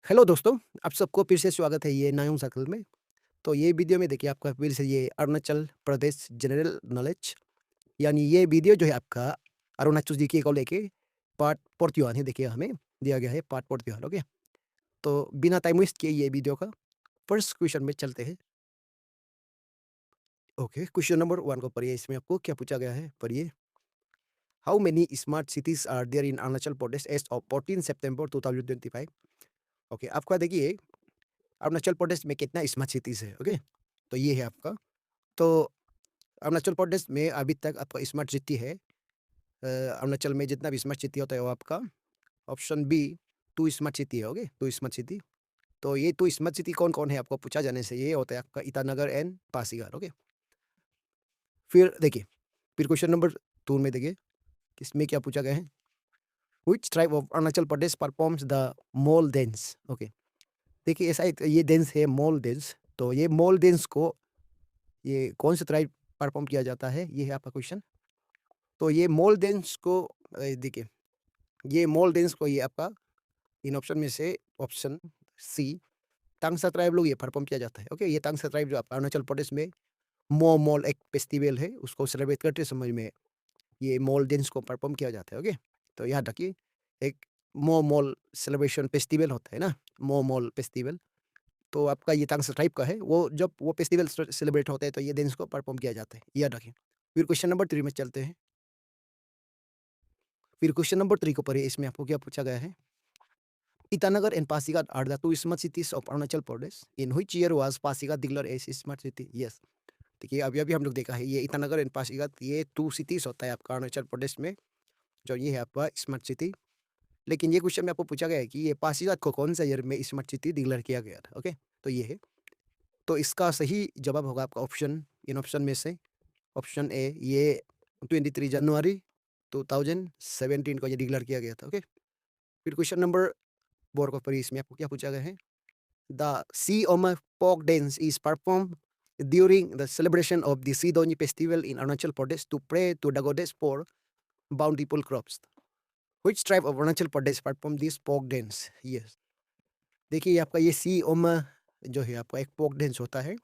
Hello दोस्तों, आप सबको फिर से स्वागत है ये नायम सर्कल में। तो ये वीडियो में देखिए आपका फिर से ये अरुणाचल प्रदेश जनरल नॉलेज यानी ये वीडियो जो है आपका अरुणाचल जीके को लेके पार्ट 41 है। देखिए हमें दिया गया है पार्ट 41। ओके, तो बिना टाइम वेस्ट किए ये वीडियो का फर्स्ट क्वेश्चन में चलते हैं। ओके, क्वेश्चन नंबर 1 को पढ़िए। इसमें आपको क्या पूछा गया है, पढ़िए। How many smart cities are there in Arunachal Pradesh as of 14 सितंबर 2025? ओके, आपका देखिए अरुणाचल प्रदेश में कितना स्मार्ट सिटीज है। ओके, तो ये है आपका। तो अरुणाचल प्रदेश में अभी तक आपका स्मार्ट सिटी है। अरुणाचल में जितना भी स्मार्ट सिटी होता है वो आपका ऑप्शन बी 2 स्मार्ट सिटी है। Okay, 2 smart city. तो ये 2 स्मार्ट सिटी कौन-कौन है आपको पूछा जाने से ये होता है आपका ईटानगर एंड पासीघाट। ओके, फिर देखिए, फिर क्वेश्चन नंबर 2 में देखिए, इसमें क्या पूछा गया है? Which tribe of Arunachal Pradesh performs the mole dance? Okay, देखिए ऐसा एक ये डांस है मोल डांस। तो ये मोल डांस को ये कौन सा ट्राइब परफॉर्म किया जाता है? ये है आपका क्वेश्चन। तो ये मोल डांस को देखिए, ये मोल डांस को ये आपका इन ऑप्शन में से ऑप्शन सी तांगसा ट्राइब लोग ये परफॉर्म किया जाता है। ओके, ये तांगसा ट्राइब जो आपका अरुणाचल प्रदेश में मो मोल एक फेस्टिवल है, उसको सेलिब्रेट करते समय में ये मोल डांस को परफॉर्म किया जाता है। ओके, तो याद रखिए, एक मो मोल सेलिब्रेशन फेस्टिवल होता है ना, मो मोल फेस्टिवल। तो आपका ये तांगसा ट्राइब का है, वो जब वो फेस्टिवल सेलिब्रेट होते हैं तो ये डांस को परफॉर्म किया जाता है, याद रखिए। फिर क्वेश्चन नंबर 3 में चलते हैं। फिर क्वेश्चन नंबर 3 को पढ़िए। इसमें आपको क्या पूछा गया है? Itanagar and Pasigat are the two smart cities of Arunachal Pradesh. In which year was Pasigat declared as a smart city? Yes. देखिए अभी-अभी हम लोग देखा है ये ईटानगर एंड पासीघाट ये 2 सिटीज़ होता है आपका अरुणाचल प्रदेश में, जो ये है आपका स्मार्ट सिटी। लेकिन ये क्वेश्चन में आपको पूछा गया है कि ये पासीघाट को कौन-सा ईयर में स्मार्ट सिटी डिक्लेयर किया गया था? ओके, तो ये है। तो इसका सही जवाब होगा आपका ऑप्शन इन ऑप्शन में से ऑप्शन ए ये 23 जनवरी 2017 को ये डिक्लेयर किया गया था। ओके, फिर क्वेश्चन नंबर 4 को पढ़िए। इसमें आपको क्या पूछा गया है? The Sioma folk dance is performed during the celebration of the Sidoni festival in Arunachal Pradesh to pray to the goddess for bountiful crops. Which tribe of Arunachal Pradesh perform this folk dance? Yes. देखिए ये आपका ये सीओमा जो है आपका एक folk dance होता है।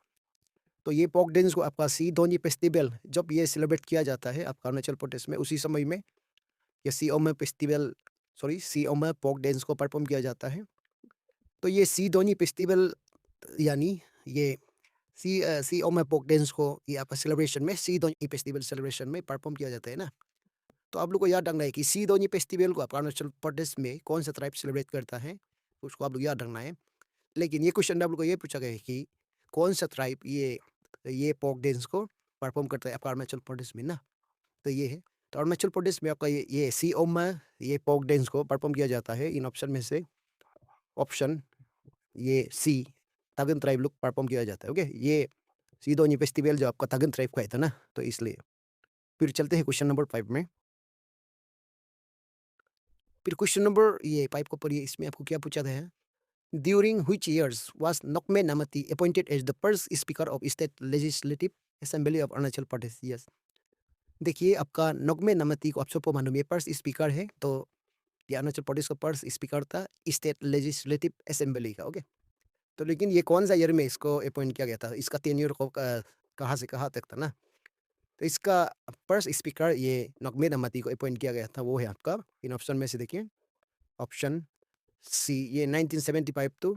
तो ये फोक डांस को आपका सीधोनी फेस्टिवल जब ये सेलिब्रेट किया जाता है आपका अरुणाचल प्रदेश में, उसी समय में ये सीओमा फेस्टिवल सीओमा फोक डांस को परफॉर्म किया जाता है। तो ये सीधोनी फेस्टिवल यानी ये सी ओमा पोक डांस को ये आपका सेलिब्रेशन में सीधोनी फेस्टिवल सेलिब्रेशन में परफॉर्म किया जाता है ना। तो आप लोग को याद रखना है कि सीधोनी फेस्टिवल को आपका अरुणाचल प्रदेश में कौन सा ट्राइब सेलिब्रेट करता है, उसको आप लोग याद रखना है। लेकिन ये क्वेश्चन में आप लोग को ये पूछा गया है कि कौन सा ट्राइब ये पोक डांस को परफॉर्म करता है आपका अरुणाचल प्रदेश में ना। तो ये है। तो अरुणाचल प्रदेश में आपका ये सी ओमा ये पोक डांस को परफॉर्म किया जाता है इन ऑप्शन में से ऑप्शन ये सी तागन ट्राइब लोग परफॉर्म किया जाता है। ओके, ये सीधोनी फेस्टिवल जो आपका तागन ट्राइब का है था ना, तो इसलिए। फिर चलते हैं क्वेश्चन नंबर 5 में। फिर क्वेश्चन नंबर ये 5 को पढ़िए। इसमें आपको क्या पूछा गया है? During which years was Nokmey Namati appointed as the first speaker of state legislative assembly of Arunachal Pradesh? Yes. देखिए आपका नोकमे नामती को आप सबको मालूम है फर्स्ट स्पीकर है, तो ये अरुणाचल प्रदेश का फर्स्ट स्पीकर था स्टेट लेजिस्लेटिव असेंबली का। ओके, तो लेकिन ये कौन सा ईयर में इसको अपॉइंट किया गया था? इसका टेन्योर को कहाँ से कहाँ तक था ना? तो इसका फर्स्ट स्पीकर ये नोकमे नामती को अपॉइंट किया गया था, वो है आपका इन ऑप्शन में से देखिए ऑप्शन सी ये 1975 टू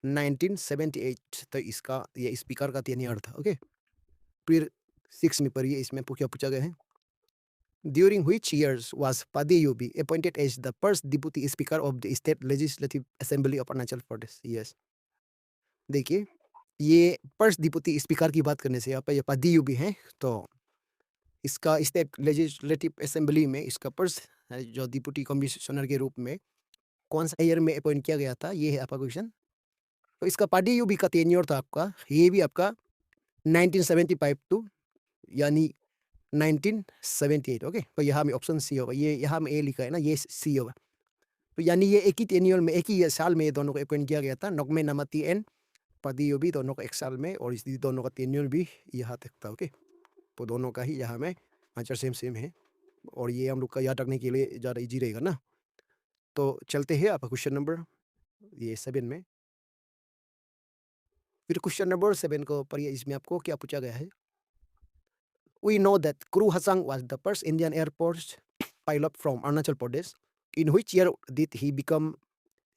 1978। तो इसका ये स्पीकर का टेन्योर था। ओके, फिर 6 में पढ़िए। इसमें आपको क्या पूछा गया है? During which years was Padi Yubbe appointed as the first deputy speaker of the state legislative assembly of Arunachal Pradesh? Yes. देखिए ये फर्स्ट डिप्टी स्पीकर की बात करने से यहाँ पे ये पादी यूबी है, तो इसका स्टेट लेजिस्लेटिव असेंबली में इसका फर्स्ट जो डिप्टी कमिश्नर के रूप में कौन सा ईयर में अपॉइंट किया गया था, ये है आपका क्वेश्चन। तो इसका पादी यूबी का टेन्योर था आपका, ये भी आपका 1975 टू यानी 1978। ओके, तो यहाँ में ऑप्शन सी होगा, ये यहाँ में ए लिखा है ना, ये सी होगा। तो यानी ये एक ही टेन्योर में एक ही साल में ये दोनों को अपॉइंट किया गया था, नोकमे नामती एंड पादी यूबी दोनों का एक साल में, और इस दोनों का टेन्योर भी यहाँ तक था। ओके, तो दोनों का ही यहाँ में आंसर सेम सेम है, और ये हम लोग का याद रखने के लिए ज़्यादा ईजी रहेगा ना। तो चलते हैं आपका क्वेश्चन नंबर ये 7 में। फिर क्वेश्चन नंबर 7 को पढ़िए, इसमें आपको क्या पूछा गया है? We know that Kuru Hasang was the first Indian Air Force pilot from Arunachal Pradesh. In which year did he become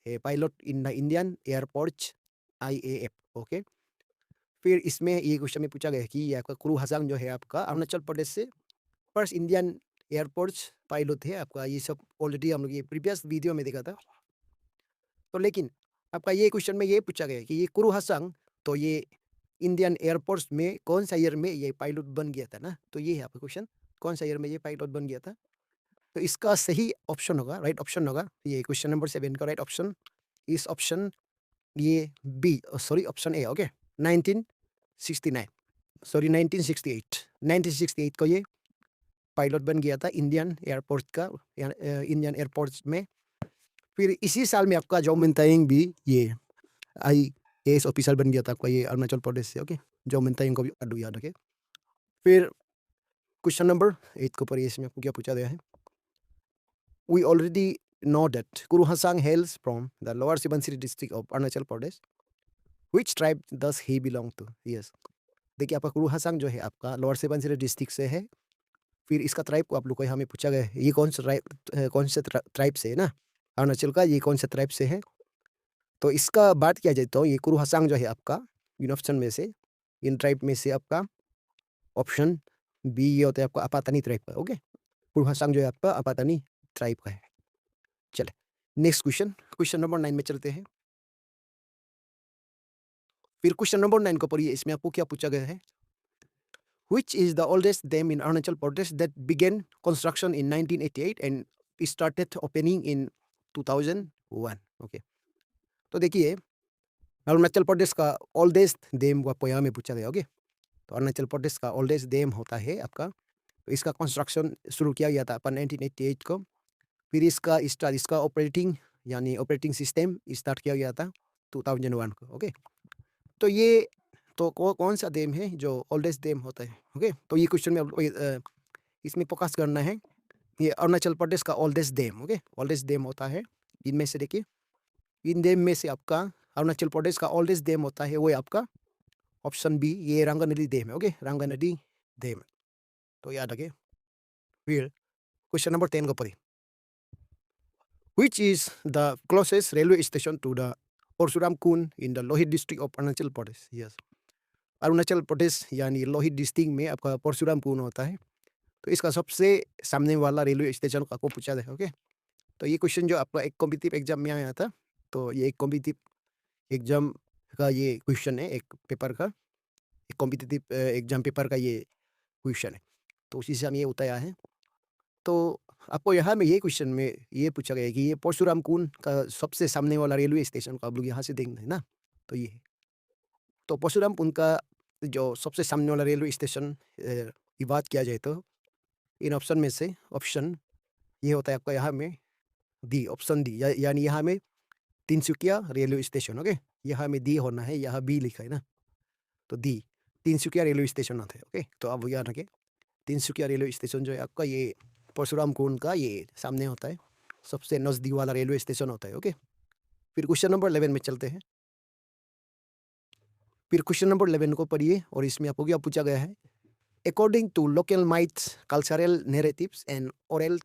a pilot in the Indian Air Force IAF? Okay, फिर इसमें ये क्वेश्चन में पूछा गया है कि ये आपका कुरू हसांग जो है आपका अरुणाचल प्रदेश से फर्स्ट इंडियन एयरफोर्स पायलट है आपका। ये सब ऑलरेडी हम लोग ये प्रीवियस वीडियो में देखा था। तो लेकिन आपका ये क्वेश्चन में ये पूछा गया है कि ये कुरू हसांग तो ये इंडियन एयरफोर्स में कौन सा ईयर में ये पायलट बन गया था ना। तो ये है आपका क्वेश्चन, कौन सा ईयर में ये पायलट बन गया था। तो इसका सही ऑप्शन होगा, राइट ऑप्शन होगा, ये क्वेश्चन नंबर 7 का राइट ऑप्शन इस ऑप्शन ये B, sorry option A. Okay, 1969, sorry 1968, 1968 को ये पायलट बन गया था इंडियन एयरपोर्ट का, इंडियन एयरपोर्ट में। फिर इसी साल में आपका जॉमिन तायंग भी ये IAS ऑफिसर बन गया था आपका ये अरुणाचल प्रदेश से। ओके, जॉमिन तायंग को भी अड्डू याद रखे। फिर क्वेश्चन नंबर 8 को पढ़िए, इसमें आपको क्या पूछा गया है? We already know that Kuru Hasang hails from the Lower Subansiri district of Arunachal Pradesh. Which tribe does he belong to? Yes, देखिए आपका कुरू हसांग जो है आपका लोअर सुबनसिरी डिस्ट्रिक्ट से है। फिर इसका ट्राइब को आप लोग को हमें पूछा गया है, ये कौन से ट्राइब से है ना, अरुणाचल का ये कौन से ट्राइब से है। तो इसका बात किया जाए तो ये कुरू हसांग जो है आपका इन ऑप्शन में से, इन ट्राइब में से आपका ऑप्शन बी ये होता है आपका अपातानी ट्राइब का। ओके, कुरू हसांग जो है आपका अपातानी ट्राइब का है। चले नेक्स्ट क्वेश्चन, क्वेश्चन नंबर 9 में चलते हैं। फिर क्वेश्चन नंबर 9 को पढ़िए, इसमें आपको क्या पूछा गया है? Which is the oldest dam in Arunachal Pradesh that began construction in 1988 and started opening in 2001? Okay, तो देखिए अरुणाचल प्रदेश का ओल्डेस्ट डैम आपको यहाँ में पूछा गया। ओके, तो अरुणाचल प्रदेश का ओल्डेस्ट डैम होता है आपका, तो इसका कंस्ट्रक्शन शुरू किया गया था अपन 1988 को। फिर इसका ऑपरेटिंग यानी ऑपरेटिंग सिस्टम स्टार्ट किया गया था 2001 को। ओके, तो ये तो कौन सा डैम है जो ओल्डेस्ट डैम होता है? ओके, तो ये क्वेश्चन में इसमें फोकस करना है, ये अरुणाचल प्रदेश का oldest dam. Okay, oldest dam होता है इनमें से, देखिए इन डैम में से आपका अरुणाचल प्रदेश का ओल्डेस्ट डैम होता है वो आपका ऑप्शन बी, ये रंगानदी डैम है। ओके, रंगानदी डैम, तो याद रखिए। फिर क्वेश्चन नंबर 10 को पढ़िए। Which is the closest railway station to the Parsuram Kund in the Lohit district of Arunachal Pradesh? Yes, Arunachal Pradesh यानी लोहित डिस्ट्रिक्ट में आपका परशुराम कुंड होता है। तो इसका सबसे सामने वाला रेलवे स्टेशन को आपको पूछा है। ओके, तो ये क्वेश्चन जो आपका एक कॉम्पिटिटिव एग्जाम में आया था, तो ये एक कॉम्पिटिटिव एग्जाम का ये क्वेश्चन है, एक पेपर का, एक कॉम्पिटिटिव एग्जाम पेपर का ये क्वेश्चन है, तो उसी से हम ये उतारा है। तो आपको यहाँ में ये क्वेश्चन में ये पूछा गया है कि ये परशुराम कुंड का सबसे सामने वाला रेलवे स्टेशन को आप लोग यहाँ से देखेंगे ना, तो ये है। तो परशुराम कुंड का जो सबसे सामने वाला रेलवे स्टेशन की बात किया जाए तो इन ऑप्शन में से ऑप्शन ये होता है आपका यहाँ में डी, ऑप्शन डी, यानी यहाँ में तिनसुकिया रेलवे स्टेशन। ओके, यहाँ में डी होना है, यहाँ बी लिखा है ना, तो डी तिनसुकिया रेलवे स्टेशन आता है। ओके, तो आप याद रखें तिनसुकिया रेलवे स्टेशन जो है आपका ये परशुराम कुंड का ये सामने होता है, सबसे नज़दीक वाला रेलवे स्टेशन होता है। ओके, फिर क्वेश्चन नंबर 11 में चलते हैं। फिर क्वेश्चन नंबर 11 को पढ़िए और इसमें आपको क्या पूछा गया है? According to local myths, cultural narratives, and oral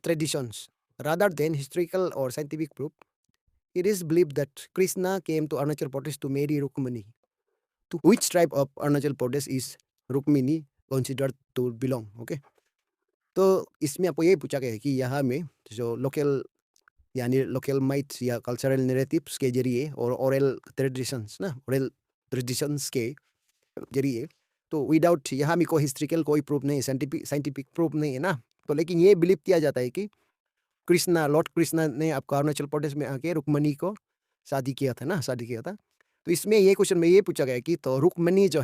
traditions, rather than historical or scientific proof, it is believed that Krishna came to Arunachal Pradesh to marry Rukmini. To which tribe of Arunachal Pradesh is Rukmini considered to belong? Okay, तो इसमें आपको ये पूछा गया है कि यहाँ में जो लोकल माइट्स या कल्चरल नैरेटिव्स के जरिए और ओरल ट्रेडिशंस के जरिए, तो विदाउट यहाँ में कोई हिस्ट्रिकल कोई प्रूफ नहीं है, साइंटिफिक प्रूफ नहीं है ना, तो लेकिन ये बिलीव किया जाता है कि लॉर्ड कृष्णा ने आपका अरुणाचल प्रदेश में आके रुक्मणी को शादी किया था। तो इसमें ये क्वेश्चन में ये पूछा गया कि तो रुक्मणी जो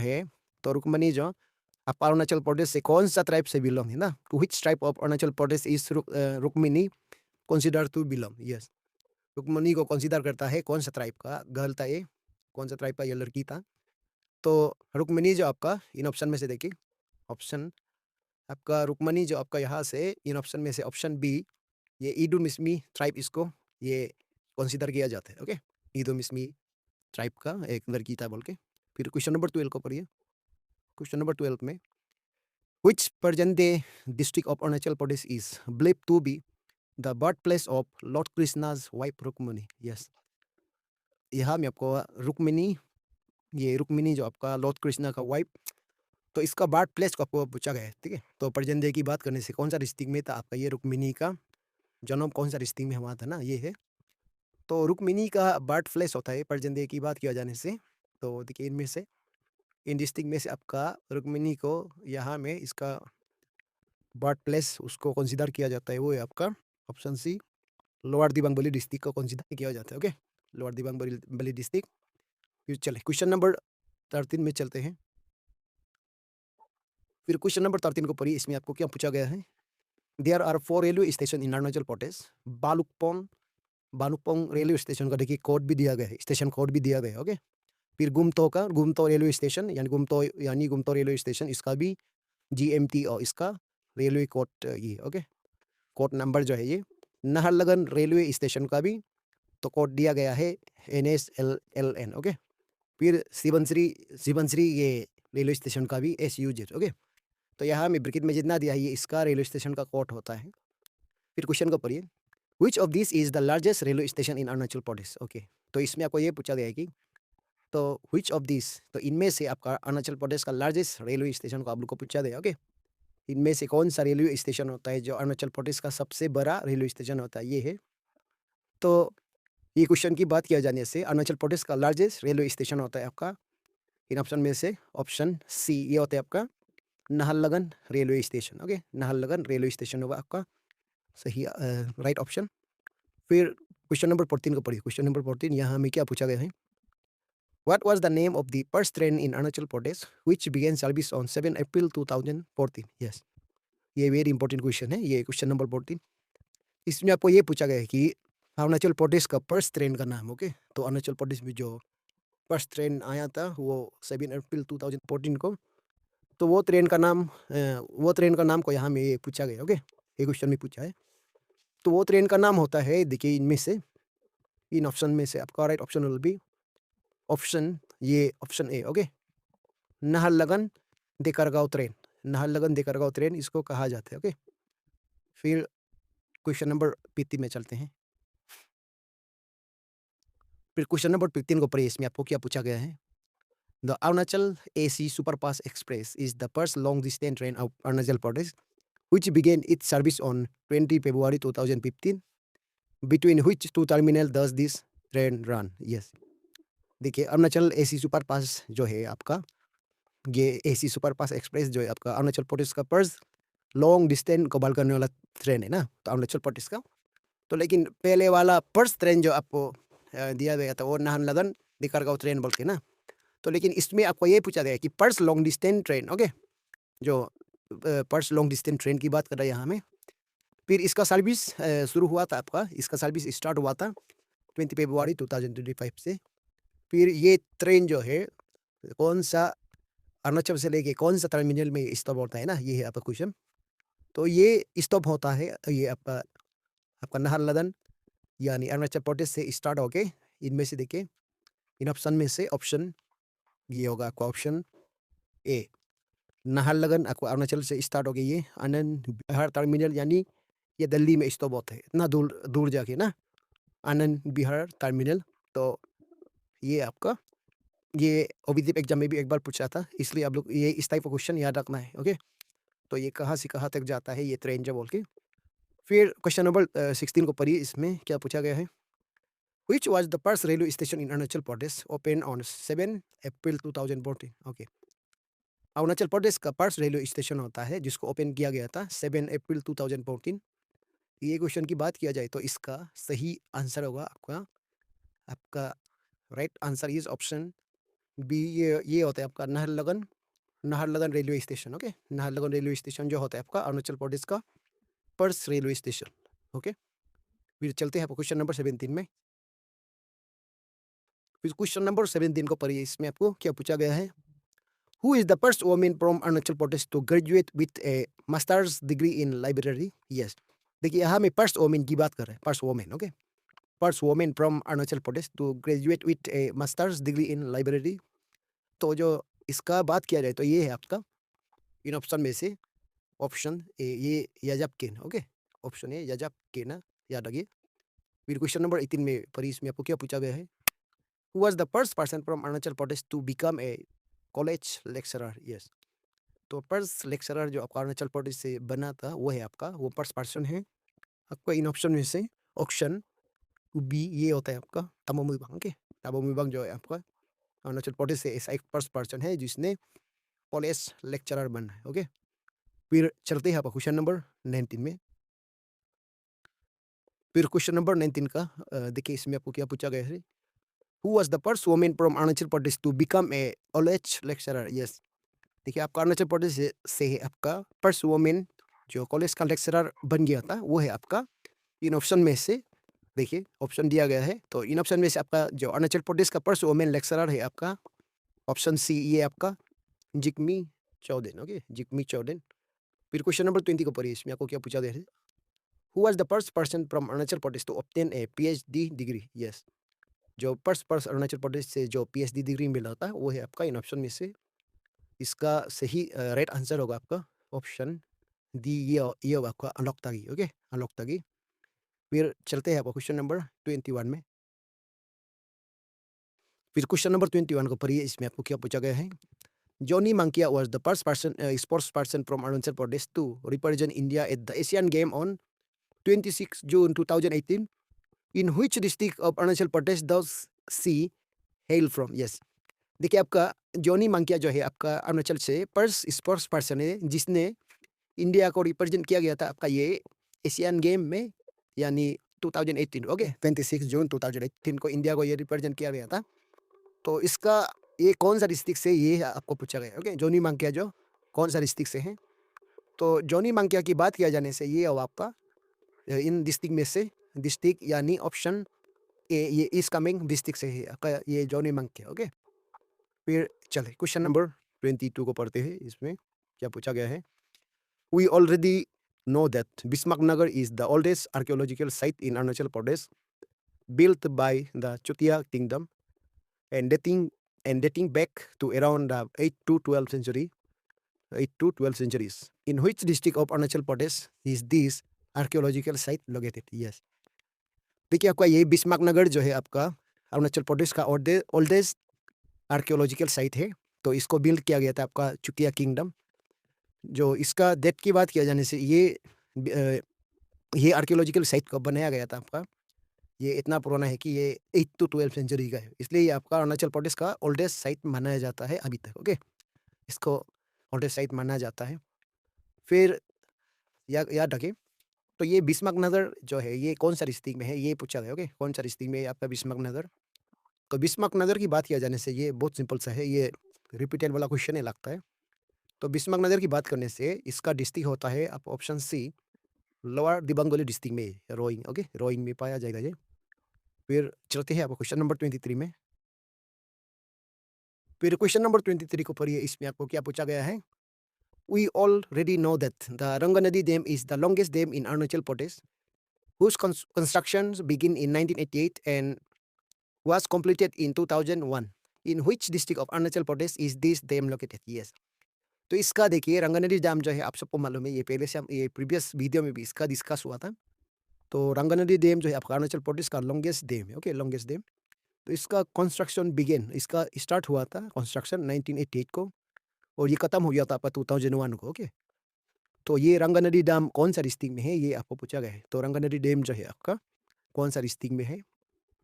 आप अरुणाचल प्रदेश से कौन सा ट्राइब से बिलोंग है ना, to which tribe of Arunachal Pradesh is Rukmini consider to belong? Yes, Rukmini को कंसिडर करता है कौन सा ट्राइब का गर्ल था ये, कौन सा ट्राइब का ये लड़की था। तो रुक्मणी जो आपका इन ऑप्शन में से देखिए, ऑप्शन आपका रुक्मणी जो आपका यहाँ से इन ऑप्शन में से ऑप्शन बी, ये ईडुमिस्मी ट्राइब इसको ये कंसिडर किया जाता है। ओके, ईडुमिस्मी ट्राइब का एक लड़की था बोल के। फिर क्वेश्चन नंबर 12 को पढ़िए। क्वेश्चन नंबर 12 में which present day district of Arunachal Pradesh is believed to be the birth place of lord Krishna's wife Rukmini. Yes, यहाँ में आपको रुक्मिणी, ये रुक्मिणी जो आपका लॉर्ड कृष्णा का वाइफ, तो इसका बर्थ प्लेस को आपको पूछा गया है, ठीक है। तो प्रेजेंट डे की बात करने से कौन सा डिस्ट्रिक्ट में था आपका ये रुक्मिणी का जन्म, कौन सा डिस्ट्रिक्ट में हुआ था ना, ये है। तो रुक्मिणी का बर्थ प्लेस होता है प्रेजेंट डे की बात किया जाने से। तो देखिए इनमें से, इन डिस्ट्रिक्ट में से आपका रुक्मिणी को यहाँ में इसका बर्थ प्लेस उसको कंसिडर किया जाता है, वो है आपका option C, lower Dibang valley district को कंसिडर किया जाता है। Okay, lower Dibang valley district. फिर चले क्वेश्चन नंबर 13 में चलते हैं। फिर क्वेश्चन नंबर 13 को पढ़िए, इसमें आपको क्या पूछा गया है। There are 4 railway station in Arunachal Pradesh. Balukpong railway station का देखिए कोड भी दिया गया है, स्टेशन कोड भी दिया गया है। ओके, फिर गुमतो रेलवे स्टेशन यानी गुमतो रेलवे स्टेशन, इसका भी GMT और इसका रेलवे कोड ये, ओके, कोड नंबर जो है ये। नाहरलगन रेलवे स्टेशन का भी तो कोड दिया गया है NSLLN। ओके, फिर सिबनश्री ये रेलवे स्टेशन का भी SUZ। ओके, तो यहाँ में ब्रैकेट में जितना दिया है ये इसका रेलवे स्टेशन का कोड होता है। फिर क्वेश्चन को पढ़िए, which of this is the largest railway station in Arunachal Pradesh. Okay, तो इसमें आपको ये पूछा गया है कि तो विच ऑफ दिस, तो इनमें से आपका अरुणाचल प्रदेश का लार्जेस्ट रेलवे स्टेशन को आप लोग को पूछा गया। ओके, इनमें से कौन सा रेलवे स्टेशन होता है जो अरुणाचल प्रदेश का सबसे बड़ा रेलवे स्टेशन होता है, ये है। तो ये क्वेश्चन की बात किया जाने से अरुणाचल प्रदेश का लार्जेस्ट रेलवे स्टेशन होता है आपका, इन ऑप्शन में से ऑप्शन सी, ये होता है आपका Naharlagun railway station. Okay, Naharlagun railway station होगा आपका सही राइट ऑप्शन। फिर क्वेश्चन नंबर 14 को पढ़िए। क्वेश्चन नंबर 14 यहाँ हमें क्या पूछा गया है। What was the name of the first train in Arunachal Pradesh which began service on 7 April 2014? Yes, ये वेरी इंपॉर्टेंट क्वेश्चन है, ये क्वेश्चन नंबर 14। इसमें आपको ये पूछा गया है कि अरुणाचल प्रदेश का फर्स्ट ट्रेन का नाम। ओके, तो अरुणाचल प्रदेश में जो फर्स्ट ट्रेन आया था वो 7 अप्रैल 2014 को, तो वो ट्रेन का नाम को यहाँ में ये पूछा गया। ओके, ये क्वेश्चन में पूछा है। तो वो ट्रेन का नाम होता है, देखिए इनमें से, इन ऑप्शन में से आपका right option will be option A. Okay, Naharlagun Dekargaon train, Naharlagun Dekargaon train इसको कहा जाता है। ओके, फिर क्वेश्चन नंबर 15 में चलते हैं। फिर क्वेश्चन नंबर 15 को पढ़िए, इसमें आपको क्या पूछा गया है। The Arunachal AC superfast express is the first long distance train of Arunachal Pradesh which began its service on 20 February 2015 between which two terminal does this train run? Yes, देखिए अरुणाचल AC सुपरफास्ट जो है आपका, ये AC सुपरफास्ट एक्सप्रेस जो है आपका अरुणाचल प्रदेश का first long distance cover करने वाला ट्रेन है ना, तो अरुणाचल प्रदेश का। तो लेकिन पहले वाला फर्स्ट ट्रेन जो आपको दिया गया था वो नाहरलगन देकरगांव ट्रेन बोल के ना। तो लेकिन इसमें आपको ये पूछा गया है कि first long distance train, okay, जो फर्स्ट लॉन्ग डिस्टेंस ट्रेन की बात कर रहे हैं यहाँ में। फिर इसका सर्विस शुरू हुआ था आपका, इसका सर्विस स्टार्ट हुआ था 20 फरवरी 2025 से। फिर ये ट्रेन जो है कौन सा अरुणाचल से लेके कौन सा टर्मिनल में स्टॉप होता है ना, ये है आपका क्वेश्चन। तो ये स्टॉप होता है ये आपका नाहरलगन यानी अरुणाचल प्रदेश से स्टार्ट होके, इनमें से देखिए इन ऑप्शन में से ऑप्शन ये होगा आपका ऑप्शन ए, नाहरलगन आपको अरुणाचल से स्टार्ट हो गई, ये आनंद बिहार टर्मिनल यानी ये दिल्ली में स्टॉप होता है, इतना दूर दूर जाके ना, आनंद बिहार टर्मिनल। तो ये आपका ये ऑब्जेक्टिव एग्जाम में भी एक बार पूछा था, इसलिए आप लोग ये इस टाइप का क्वेश्चन याद रखना है। ओके, तो ये कहाँ से कहाँ तक जाता है ये ट्रेन जो बोल के। फिर क्वेश्चन नंबर 16 को पढ़िए, इसमें क्या पूछा गया है। Which was the first railway station in Arunachal Pradesh opened on 7 April 2014? Okay, Arunachal Pradesh का फर्स्ट रेलवे स्टेशन होता है जिसको ओपन किया गया था 7 अप्रैल 2014। ये क्वेश्चन की बात किया जाए तो इसका सही आंसर होगा आपका right answer is option B, ये होता है आपका Naharlagun railway station. Okay, Naharlagun railway station जो होता है आपका अरुणाचल प्रदेश का फर्स्ट रेलवे स्टेशन। ओके, फिर चलते हैं क्वेश्चन नंबर 17 में। फिर क्वेश्चन नंबर 17 को पढ़िए, इसमें आपको क्या पूछा गया है। Who is the first woman from Arunachal Pradesh to graduate with a master's degree in library? Yes, देखिए यहाँ में फर्स्ट वोमेन की बात कर रहे हैं, first women. Okay, first woman from Arunachal Pradesh to graduate with a master's degree in library। तो जो इसका बात किया जाए तो ये है आपका इन ऑप्शन में से ऑप्शन ए ये याजप ओके, ऑप्शन ए याजप ना याद रखिए। फिर क्वेश्चन नंबर 18 में परीस में आपको क्या पूछा गया है, who was the first person from Arunachal Pradesh to become a college lecturer. Yes, तो फर्स्ट लेक्चरर जो आपका अरुणाचल प्रदेश से बना था वो है आपका, वो फर्स्ट पर्सन है आपका इन ऑप्शन में से ऑप्शन बी ये होता है आपका ताबो मुइबांग। ओके, ताबो मुइबांग जो है आपका अरुणाचल प्रदेश से ऐसा एक फर्स्ट पर्सन है जिसने कॉलेज लेक्चरर बना है। ओके, फिर चलते हैं आपका क्वेश्चन नंबर 19 में। फिर क्वेश्चन नंबर 19 का देखिए इसमें आपको क्या पूछा गया है, who was the first woman from Arunachal Pradesh to become a college lecturer. Yes, देखिए आपका अरुणाचल प्रदेश से है आपका फर्स्ट वुमेन जो कॉलेज का लेक्चरर बन गया था, वो है आपका इन ऑप्शन में से देखिए ऑप्शन दिया गया है। तो इन ऑप्शन में से आपका जो अरुणाचल प्रदेश का फर्स्ट वुमेन लेक्चरर है आपका ऑप्शन सी ये आपका जिग्मी चौधरी। ओके, जिग्मी चौधरी। फिर क्वेश्चन नंबर 20 को पढ़िए, इसमें आपको क्या पूछा गया है, who was the first person from Arunachal Pradesh to obtain a PhD degree. Yes, जो फर्स्ट पर्सन अरुणाचल प्रदेश से जो पीएचडी डिग्री मिला था वो है आपका इन ऑप्शन में से, इसका सही राइट आंसर होगा आपका ऑप्शन डी ये होगा आपका अनलॉक तागी। ओके, अनलॉक तागी। फिर चलते हैं आपको क्वेश्चन नंबर 21 में। फिर क्वेश्चन नंबर 21 को पढ़िए, इसमें आपको क्या पूछा गया है, Johnny Mankia was the first person sports person from Arunachal Pradesh to represent India at the Asian game on 26 June 2018 in which district of Arunachal Pradesh does she hail from. Yes, देखिए आपका जॉनी मंकिया जो है आपका अरुणाचल से फर्स्ट स्पोर्ट्स पर्सन है जिसने इंडिया को रिप्रेजेंट किया गया था आपका ये एशियन गेम में, यानी 2018। ओके, 26 जून 2018 को इंडिया को ये रिप्रेजेंट किया गया था। तो इसका ये कौन सा डिस्ट्रिक्ट से ये आपको पूछा गया। ओके, जॉनी मंकिया जो कौन सा डिस्ट्रिक्ट से है, तो जॉनी मंकिया की बात किया जाने से ये होगा आपका इन डिस्ट्रिक्ट में से डिस्ट्रिक्ट यानी ऑप्शन ए ये ईस्ट कमिंग डिस्ट्रिक्ट से है आपका ये जॉनी मंकिया। ओके, फिर चले क्वेश्चन नंबर 22 को पढ़ते हैं, इसमें क्या पूछा गया है, we already know that Bismarcknagar is the oldest archaeological site in Arunachal Pradesh, built by the Chotia Kingdom and dating back to around the 8th to 12th century, 8 to 12 centuries. In which district of Arunachal Pradesh is this archaeological site located? Yes, देखिए आपका ये बिस्मार्कनगर जो है आपका अरुणाचल प्रदेश का oldest archaeological site है। तो इसको बिल्ड किया गया था आपका चुतिया किंगडम। जो इसका डेट की बात किया जाने से ये आर्कियोलॉजिकल साइट को बनाया गया था आपका, ये इतना पुराना है कि ये 8 to 12 सेंचुरी का है, इसलिए ये आपका अरुणाचल प्रदेश का ओल्डेस्ट साइट माना जाता है अभी तक। ओके, इसको ओल्डेस्ट साइट माना जाता है। फिर याद रखें, तो ये बिस्मार्कनगर जो है ये कौन सा डिस्ट्रिक्ट में है ये पूछा गया। ओके, कौन सा डिस्ट्रिक्ट में है आपका बिस्मार्कनगर। तो बिस्मार्कनगर की बात किया जाने से ये बहुत सिंपल सा है, ये रिपीटेड वाला क्वेश्चन है लगता है। तो बिस्मार्कनगर की बात करने से इसका डिस्ट्रिक्ट होता है आप option C lower Dibang valley district में, रोइंग। ओके, रोइंग में पाया जाएगा ये। फिर चलते हैं आपको क्वेश्चन नंबर 23 में। फिर क्वेश्चन नंबर 23 को पढ़िए, इसमें आपको क्या पूछा गया है, we already know that the Ranganadi dam is the longest dam in Arunachal Pradesh whose construction begin in 1988 and was completed in 2001. In which district of Arunachal Pradesh is this dam located? Yes, तो इसका देखिए रंगनदी डैम जो है आप सबको मालूम है, ये पहले से हम ये प्रीवियस वीडियो में भी इसका डिस्कस हुआ था। तो रंगनदी डैम जो है आपका अरुणाचल प्रदेश का लॉन्गेस्ट डैम है। Okay, longest dam. तो इसका कंस्ट्रक्शन बिगेन इसका स्टार्ट हुआ था कंस्ट्रक्शन 1988 को और ये खत्म हो गया था आपका 2001 को। ओके, तो ये रंगनदी डैम कौन सा डिस्ट्रिक्ट में है ये आपको पूछा गया है। तो रंगनदी डैम जो है आपका कौन सा डिस्ट्रिक्ट में है,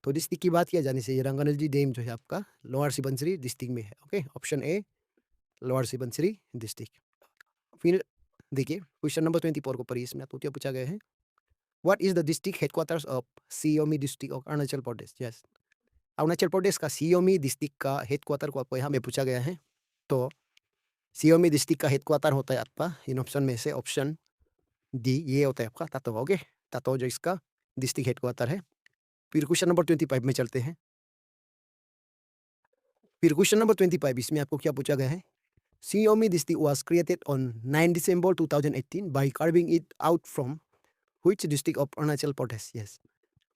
तो डिस्ट्रिक्ट की बात किया जाने से ये रंगनदी डैम जो है आपका लोअर सुबनसिरी डिस्ट्रिक्ट में है। Okay, option a lower Subansiri district. फिर देखिए क्वेश्चन नंबर 24 को पढ़िए, इसमें आपको क्या पूछा गया है, what is the district headquarters of Siyomi district of Arunachal Pradesh. Yes, Arunachal Pradesh का सियोमी डिस्ट्रिक्ट का हेडक्वार्टर को आपको यहाँ में पूछा गया है। तो सियोमी डिस्ट्रिक्ट का हेडक्वार्टर होता है आपका इन ऑप्शन में से ऑप्शन डी ये होता है आपका तातो। ओके, तातो जो इसका डिस्ट्रिक्ट हेडक्वार्टर है। फिर क्वेश्चन नंबर 25 में चलते हैं। फिर क्वेश्चन नंबर 25 इसमें आपको क्या पूछा गया है, Siyomi district was created on 9 December 2018 by carving it out from which district of Arunachal Pradesh. Yes,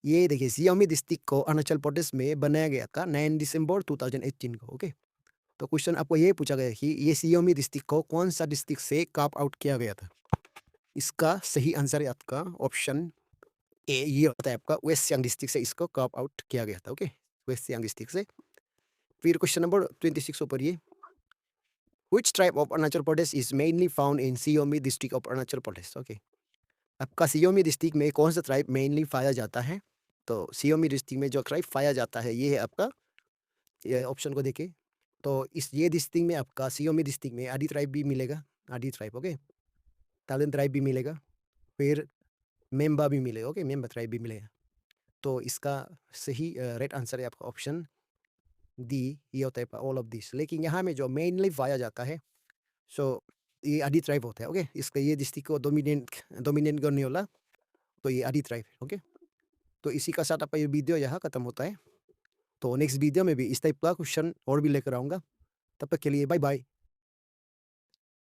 ये देखिए सियोमी डिस्ट्रिक्ट को अरुणाचल प्रदेश में बनाया गया था 9 दिसंबर 2018 को, ओके। तो क्वेश्चन आपको ये पूछा गया कि ये सियोमी डिस्ट्रिक्ट को कौन-सा डिस्ट्रिक्ट से कार्व आउट किया गया था? इसका सही आंसर है आपका ऑप्शन ए, ये होता है आपका वेस्ट सियांग डिस्ट्रिक्ट से इसको कार्व आउट किया गया था, ओके। वेस्ट सियांग डिस्ट्रिक्ट से। फिर क्वेश्चन नंबर 26 को पढ़िए। Which tribe of Arunachal Pradesh is mainly found in Siyomi district of Arunachal Pradesh? Okay. आपका सियोमी डिस्ट्रिक्ट में कौन सा ट्राइब मेनली पाया जाता है? तो सियोमी डिस्ट्रिक्ट में जो ट्राइब पाया जाता है ये है आपका, ये ऑप्शन को देखिए। तो ये डिस्ट्रिक्ट में आपका सियोमी डिस्ट्रिक्ट में आदी ट्राइब भी मिलेगा, आदी ट्राइब, ओके। तालन ट्राइब भी मिलेगा, फिर मेंबा भी मिलेगा, ओके, मेंबा ट्राइब भी मिलेगा। तो इसका सही राइट आंसर है आपका ऑप्शन डी, ये होता है ऑल ऑफ दिस। लेकिन यहाँ में जो मेनली पाया जाता है, सो ये आदी ट्राइब होता है, ओके। इसका ये डिस्ट्रिक्ट को डोमिनेट डोमिनेट करने वाला, तो ये आदी ट्राइब है, ओके। तो इसी का साथ आपका ये वीडियो यहाँ खत्म होता है। तो नेक्स्ट वीडियो में भी इस टाइप का क्वेश्चन और भी लेकर आऊँगा। तब तक के लिए बाय बाय।